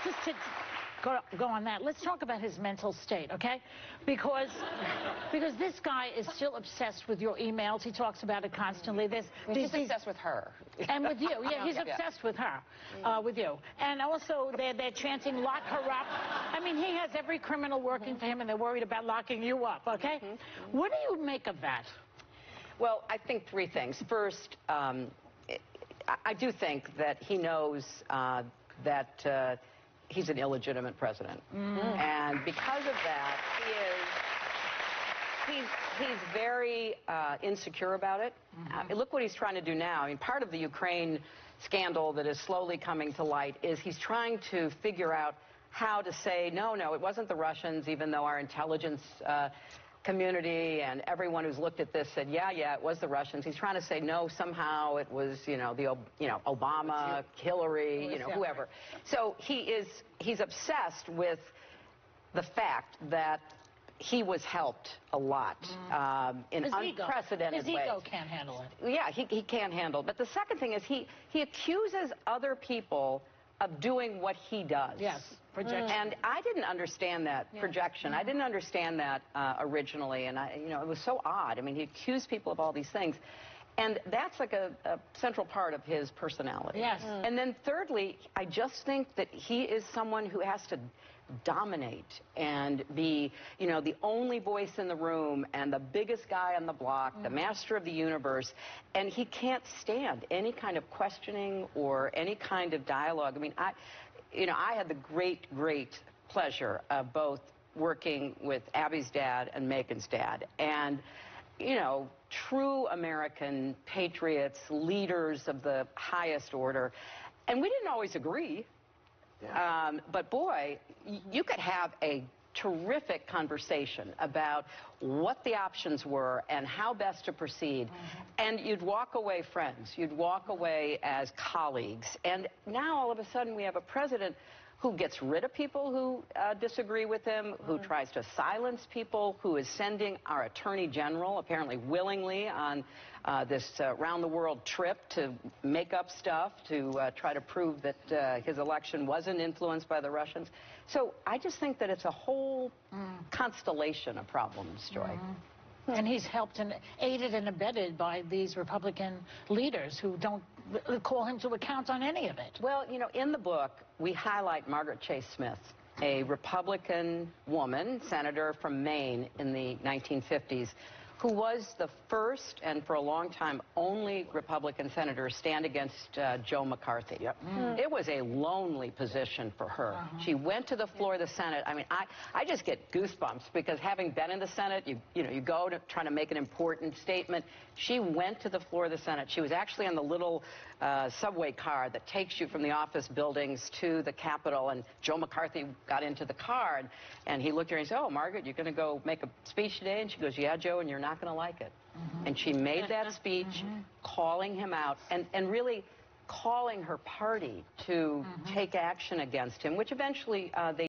just to go on that, let's talk about his mental state, okay? Because this guy is still obsessed with your emails. He talks about it constantly. He's obsessed with her. And with you. Yeah, he's obsessed with her, with you. And also, they're chanting, lock her up. I mean, he has every criminal working for him, and they're worried about locking you up, okay? What do you make of that? Well, I think three things. First, I do think that he knows that he's an illegitimate president. And because of that, he's very insecure about it. Look what he's trying to do now. I mean, part of the Ukraine scandal that is slowly coming to light is he's trying to figure out how to say, no, it wasn't the Russians, even though our intelligence community and everyone who's looked at this said, yeah, it was the Russians. He's trying to say, no, somehow it was, Obama, Hillary, whoever. So he's obsessed with the fact that he was helped a lot in unprecedented ways. His ego can't handle it. Yeah, he can't handle it. But the second thing is he accuses other people of doing what he does. Yes, projection. And I didn't understand that projection. I didn't understand that originally, and it was so odd. I mean, he accused people of all these things. And that's like a central part of his personality. Yes. And then thirdly, I just think that he is someone who has to dominate and be, the only voice in the room and the biggest guy on the block, the master of the universe, and he can't stand any kind of questioning or any kind of dialogue. I mean, I had the great pleasure of both working with Abby's dad and Meghan's dad, and true American patriots, leaders of the highest order, and we didn't always agree. But boy, you could have a terrific conversation about what the options were and how best to proceed. And you'd walk away friends. You'd walk away as colleagues. And now all of a sudden we have a president who gets rid of people who disagree with him, who tries to silence people, who is sending our Attorney General, apparently willingly, on this round-the-world trip to make up stuff, to try to prove that his election wasn't influenced by the Russians. So I just think that it's a whole constellation of problems, Joy. And he's helped and aided and abetted by these Republican leaders who don't call him to account on any of it. Well, in the book, we highlight Margaret Chase Smith, a Republican woman, senator from Maine in the 1950s, who was the first and for a long time only Republican senator to stand against Joe McCarthy. It was a lonely position for her. She went to the floor of the Senate. I mean, I just get goosebumps because having been in the Senate, you go to try to make an important statement. She went to the floor of the Senate. She was actually on the little subway car that takes you from the office buildings to the Capitol, and Joe McCarthy got into the car, and he looked at her and he said, oh, Margaret, you're going to go make a speech today? And she goes, yeah, Joe, and you're not going to like it. And she made that speech, calling him out, and really calling her party to take action against him, which eventually they